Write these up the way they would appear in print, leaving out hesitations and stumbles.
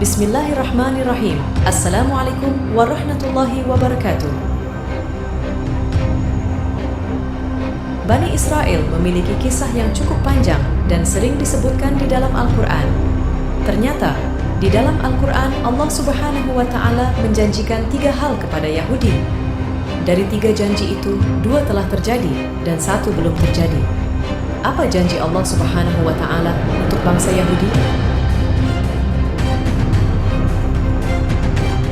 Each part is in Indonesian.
Bismillahirrahmanirrahim. Assalamualaikum warahmatullahi wabarakatuh. Bani Israel memiliki kisah yang cukup panjang dan sering disebutkan di dalam Al-Quran. Ternyata, di dalam Al-Quran Allah Subhanahu wa Ta'ala menjanjikan 3 hal kepada Yahudi. Dari 3 janji itu, 2 telah terjadi dan 1 belum terjadi. Apa janji Allah Subhanahu wa Ta'ala untuk bangsa Yahudi?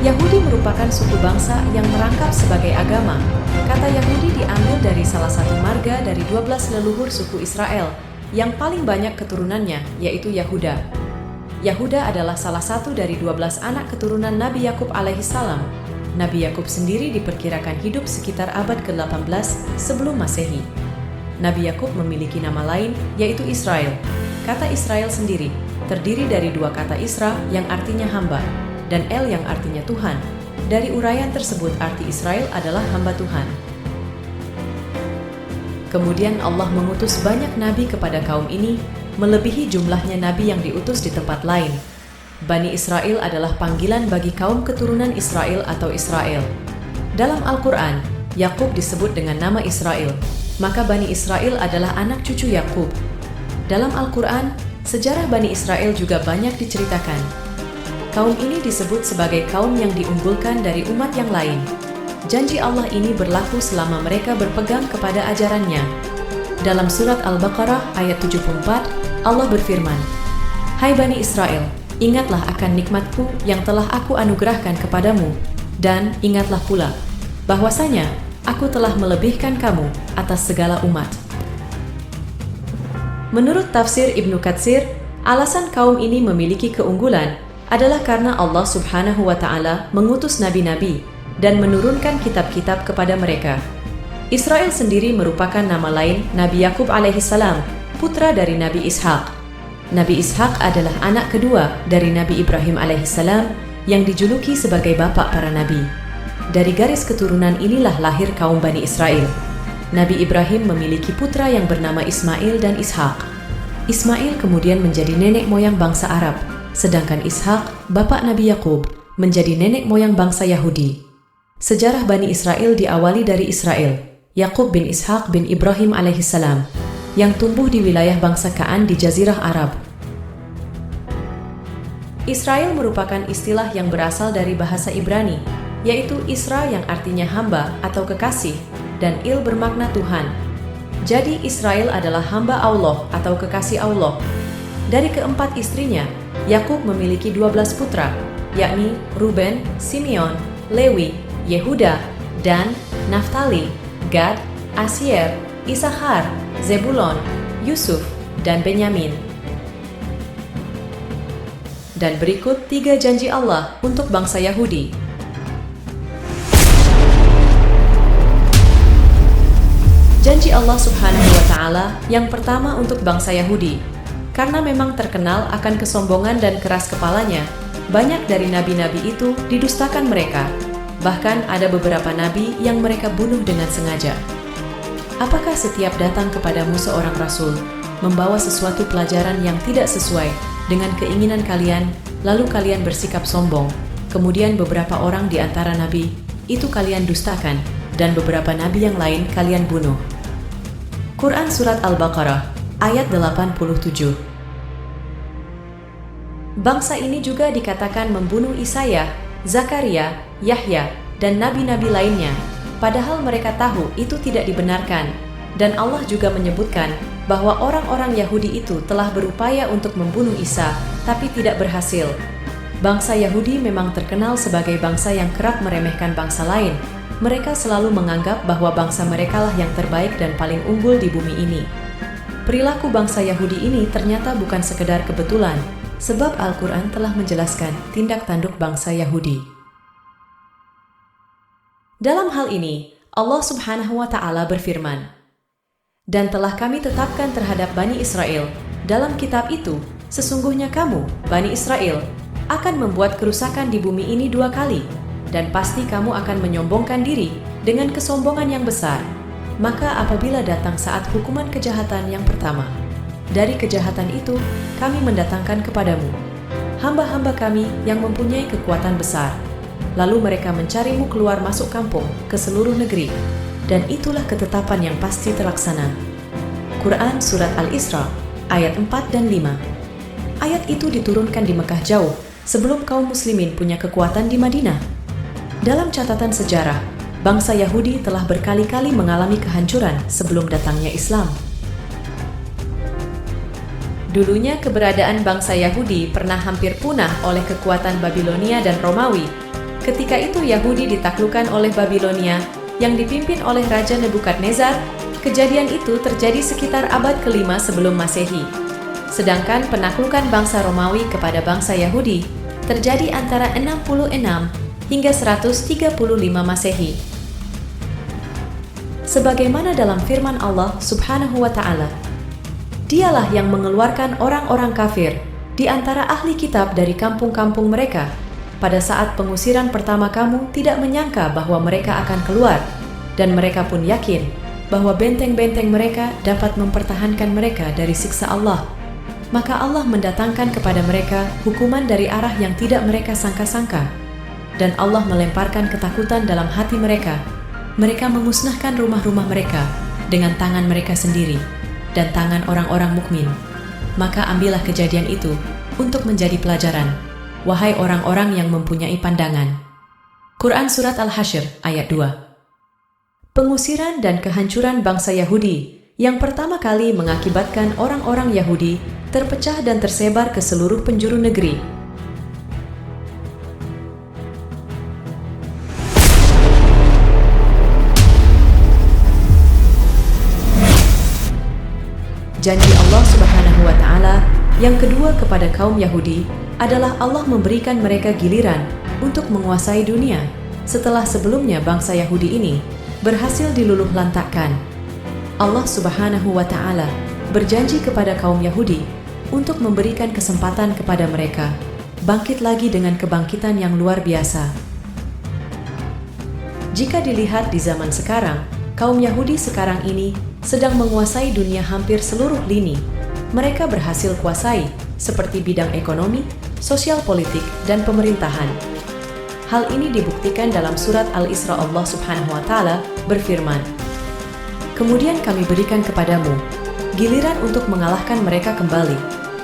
Yahudi merupakan suku bangsa yang merangkap sebagai agama. Kata Yahudi diambil dari salah satu marga dari 12 leluhur suku Israel yang paling banyak keturunannya, yaitu Yahuda. Yahuda adalah salah satu dari 12 anak keturunan Nabi Yakub alaihissalam. Nabi Yakub sendiri diperkirakan hidup sekitar abad ke-18 sebelum Masehi. Nabi Yakub memiliki nama lain, yaitu Israel. Kata Israel sendiri terdiri dari 2 kata Isra yang artinya hamba, dan El yang artinya Tuhan. Dari uraian tersebut arti Israel adalah hamba Tuhan. Kemudian Allah mengutus banyak nabi kepada kaum ini, melebihi jumlahnya nabi yang diutus di tempat lain. Bani Israel adalah panggilan bagi kaum keturunan Israel atau Israel. Dalam Al-Quran, Yakub disebut dengan nama Israel, maka Bani Israel adalah anak cucu Yakub. Dalam Al-Quran, sejarah Bani Israel juga banyak diceritakan. Kaum ini disebut sebagai kaum yang diunggulkan dari umat yang lain. Janji Allah ini berlaku selama mereka berpegang kepada ajarannya. Dalam surat Al-Baqarah ayat 74, Allah berfirman, "Hai Bani Israel, ingatlah akan nikmatku yang telah aku anugerahkan kepadamu, dan ingatlah pula bahwasanya aku telah melebihkan kamu atas segala umat." Menurut tafsir Ibnu Katsir, alasan kaum ini memiliki keunggulan adalah karena Allah Subhanahu wa Ta'ala mengutus nabi-nabi dan menurunkan kitab-kitab kepada mereka. Israel sendiri merupakan nama lain Nabi Yakub alaihissalam, putra dari Nabi Ishak. Nabi Ishak adalah anak kedua dari Nabi Ibrahim alaihissalam yang dijuluki sebagai bapak para nabi. Dari garis keturunan inilah lahir kaum Bani Israel. Nabi Ibrahim memiliki putra yang bernama Ismail dan Ishak. Ismail kemudian menjadi nenek moyang bangsa Arab, sedangkan Ishak, bapak Nabi Yakub, menjadi nenek moyang bangsa Yahudi. Sejarah Bani Israel diawali dari Israel, Yakub bin Ishak bin Ibrahim alaihissalam, yang tumbuh di wilayah bangsa Ka'an di Jazirah Arab. Israel merupakan istilah yang berasal dari bahasa Ibrani, yaitu Isra yang artinya hamba atau kekasih, dan Il bermakna Tuhan. Jadi Israel adalah hamba Allah atau kekasih Allah. Dari keempat istrinya, Yakub memiliki 12 putra, yakni Ruben, Simeon, Lewi, Yehuda, Dan, Naftali, Gad, Asyer, Isakhar, Zebulon, Yusuf, dan Benyamin. Dan berikut 3 janji Allah untuk bangsa Yahudi. Janji Allah Subhanahu wa Ta'ala yang pertama untuk bangsa Yahudi. Karena memang terkenal akan kesombongan dan keras kepalanya, banyak dari nabi-nabi itu didustakan mereka. Bahkan ada beberapa nabi yang mereka bunuh dengan sengaja. Apakah setiap datang kepadamu seorang rasul, membawa sesuatu pelajaran yang tidak sesuai dengan keinginan kalian, lalu kalian bersikap sombong, kemudian beberapa orang di antara nabi itu kalian dustakan, dan beberapa nabi yang lain kalian bunuh? Quran Surat Al-Baqarah ayat 87. Bangsa ini juga dikatakan membunuh Isaiah, Zakaria, Yahya, dan nabi-nabi lainnya, padahal mereka tahu itu tidak dibenarkan. Dan Allah juga menyebutkan bahwa orang-orang Yahudi itu telah berupaya untuk membunuh Isa, tapi tidak berhasil. Bangsa Yahudi memang terkenal sebagai bangsa yang kerap meremehkan bangsa lain. Mereka selalu menganggap bahwa bangsa merekalah yang terbaik dan paling unggul di bumi ini. Perilaku bangsa Yahudi ini ternyata bukan sekedar kebetulan, sebab Al-Quran telah menjelaskan tindak tanduk bangsa Yahudi. Dalam hal ini, Allah Subhanahu wa Ta'ala berfirman, "Dan telah kami tetapkan terhadap Bani Israel dalam kitab itu, sesungguhnya kamu, Bani Israel, akan membuat kerusakan di bumi ini 2 kali, dan pasti kamu akan menyombongkan diri dengan kesombongan yang besar. Maka apabila datang saat hukuman kejahatan yang pertama, dari kejahatan itu kami mendatangkan kepadamu hamba-hamba kami yang mempunyai kekuatan besar. Lalu mereka mencarimu keluar masuk kampung ke seluruh negeri, dan itulah ketetapan yang pasti terlaksana. Quran Surat Al-Isra ayat 4 dan 5. Ayat itu diturunkan di Mekah jauh sebelum kaum muslimin punya kekuatan di Madinah. Dalam catatan sejarah, bangsa Yahudi telah berkali-kali mengalami kehancuran sebelum datangnya Islam. Dulunya keberadaan bangsa Yahudi pernah hampir punah oleh kekuatan Babilonia dan Romawi. Ketika itu Yahudi ditaklukkan oleh Babilonia yang dipimpin oleh Raja Nebukadnezar. Kejadian itu terjadi sekitar abad ke-5 sebelum Masehi. Sedangkan penaklukan bangsa Romawi kepada bangsa Yahudi terjadi antara 66 hingga 135 Masehi. Sebagaimana dalam firman Allah Subhanahu wa Ta'ala, Dialah yang mengeluarkan orang-orang kafir di antara ahli kitab dari kampung-kampung mereka. Pada saat pengusiran pertama kamu tidak menyangka bahwa mereka akan keluar, dan mereka pun yakin bahwa benteng-benteng mereka dapat mempertahankan mereka dari siksa Allah. Maka Allah mendatangkan kepada mereka hukuman dari arah yang tidak mereka sangka-sangka. Dan Allah melemparkan ketakutan dalam hati mereka. Mereka memusnahkan rumah-rumah mereka dengan tangan mereka sendiri dan tangan orang-orang mukmin. Maka ambillah kejadian itu untuk menjadi pelajaran, wahai orang-orang yang mempunyai pandangan. Quran Surat Al-Hasyr ayat 2. Pengusiran dan kehancuran bangsa Yahudi yang pertama kali mengakibatkan orang-orang Yahudi terpecah dan tersebar ke seluruh penjuru negeri. Janji Allah Subhanahu wa Ta'ala yang kedua kepada kaum Yahudi adalah Allah memberikan mereka giliran untuk menguasai dunia setelah sebelumnya bangsa Yahudi ini berhasil diluluh lantakkan. Allah Subhanahu wa Ta'ala berjanji kepada kaum Yahudi untuk memberikan kesempatan kepada mereka bangkit lagi dengan kebangkitan yang luar biasa. Jika dilihat di zaman sekarang, kaum Yahudi sekarang ini sedang menguasai dunia hampir seluruh lini. Mereka berhasil kuasai seperti bidang ekonomi, sosial politik, dan pemerintahan. Hal ini dibuktikan dalam surat Al-Isra. Allah Subhanahu wa Ta'ala berfirman, "Kemudian kami berikan kepadamu giliran untuk mengalahkan mereka kembali,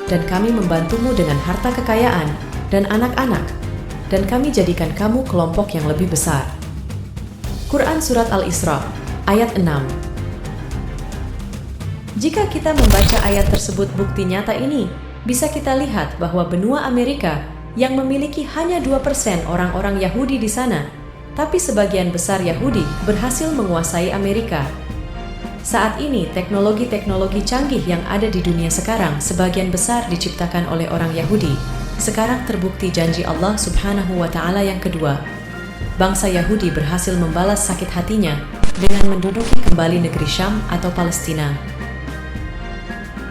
dan kami membantumu dengan harta kekayaan dan anak-anak, dan kami jadikan kamu kelompok yang lebih besar." Quran Surat Al-Isra ayat 6. Jika kita membaca ayat tersebut, bukti nyata ini bisa kita lihat bahwa benua Amerika yang memiliki hanya 2% orang-orang Yahudi di sana, tapi sebagian besar Yahudi berhasil menguasai Amerika. Saat ini, teknologi-teknologi canggih yang ada di dunia sekarang sebagian besar diciptakan oleh orang Yahudi. Sekarang terbukti janji Allah Subhanahu wa Ta'ala yang kedua. Bangsa Yahudi berhasil membalas sakit hatinya dengan menduduki kembali negeri Syam atau Palestina.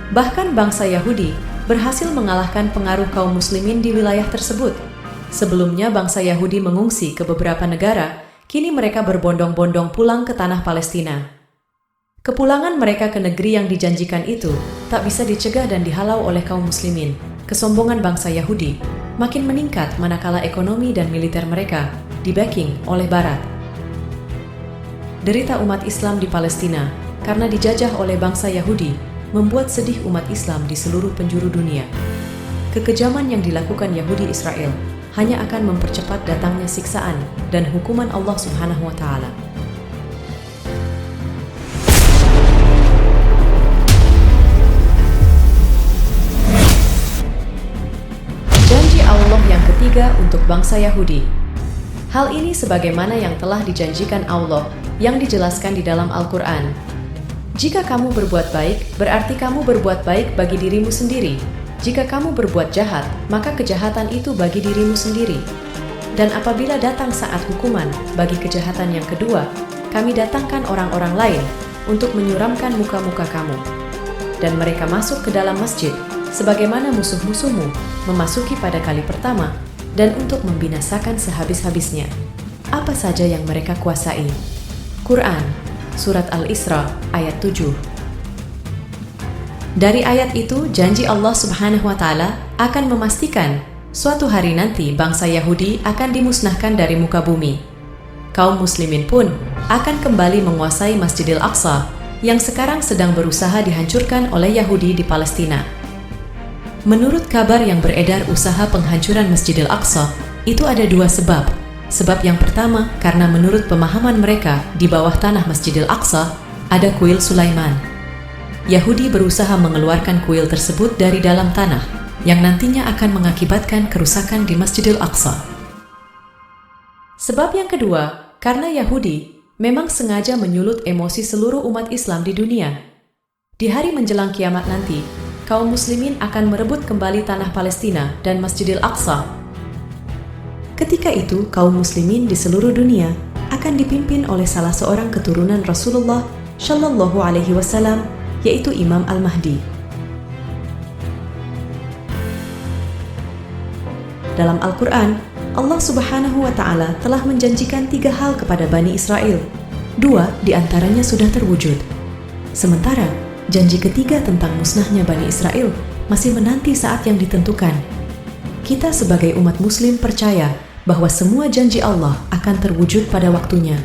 Bahkan bangsa Yahudi berhasil mengalahkan pengaruh kaum muslimin di wilayah tersebut. Sebelumnya bangsa Yahudi mengungsi ke beberapa negara, kini mereka berbondong-bondong pulang ke tanah Palestina. Kepulangan mereka ke negeri yang dijanjikan itu tak bisa dicegah dan dihalau oleh kaum muslimin. Kesombongan bangsa Yahudi makin meningkat manakala ekonomi dan militer mereka di-backing oleh Barat. Derita umat Islam di Palestina karena dijajah oleh bangsa Yahudi membuat sedih umat Islam di seluruh penjuru dunia. Kekejaman yang dilakukan Yahudi Israel hanya akan mempercepat datangnya siksaan dan hukuman Allah Subhanahu wa Ta'ala. Janji Allah yang ketiga untuk bangsa Yahudi. Hal ini sebagaimana yang telah dijanjikan Allah yang dijelaskan di dalam Al-Quran. Jika kamu berbuat baik, berarti kamu berbuat baik bagi dirimu sendiri. Jika kamu berbuat jahat, maka kejahatan itu bagi dirimu sendiri. Dan apabila datang saat hukuman bagi kejahatan yang kedua, kami datangkan orang-orang lain untuk menyuramkan muka-muka kamu. Dan mereka masuk ke dalam masjid, sebagaimana musuh-musuhmu memasuki pada kali pertama, dan untuk membinasakan sehabis-habisnya apa saja yang mereka kuasai. Quran Surat Al-Isra ayat 7. Dari ayat itu, janji Allah Subhanahu wa Ta'ala akan memastikan Suatu hari nanti bangsa Yahudi akan dimusnahkan dari muka bumi. Kaum muslimin pun akan kembali menguasai Masjidil Aqsa yang sekarang sedang berusaha dihancurkan oleh Yahudi di Palestina. Menurut kabar yang beredar, usaha penghancuran Masjidil Aqsa itu ada dua sebab. Sebab yang pertama, karena menurut pemahaman mereka, di bawah tanah Masjidil Aqsa ada kuil Sulaiman. Yahudi berusaha mengeluarkan kuil tersebut dari dalam tanah, yang nantinya akan mengakibatkan kerusakan di Masjidil Aqsa. Sebab yang kedua, karena Yahudi memang sengaja menyulut emosi seluruh umat Islam di dunia. Di hari menjelang kiamat nanti, kaum muslimin akan merebut kembali tanah Palestina dan Masjidil Aqsa. Ketika itu, kaum muslimin di seluruh dunia akan dipimpin oleh salah seorang keturunan Rasulullah Shallallahu Alaihi Wasallam, yaitu Imam Al-Mahdi. Dalam Al-Quran, Allah Subhanahu wa Ta'ala telah menjanjikan 3 hal kepada Bani Israel. 2 di antaranya sudah terwujud. Sementara janji ketiga tentang musnahnya Bani Israel masih menanti saat yang ditentukan. Kita sebagai umat muslim percaya bahwa semua janji Allah akan terwujud pada waktunya.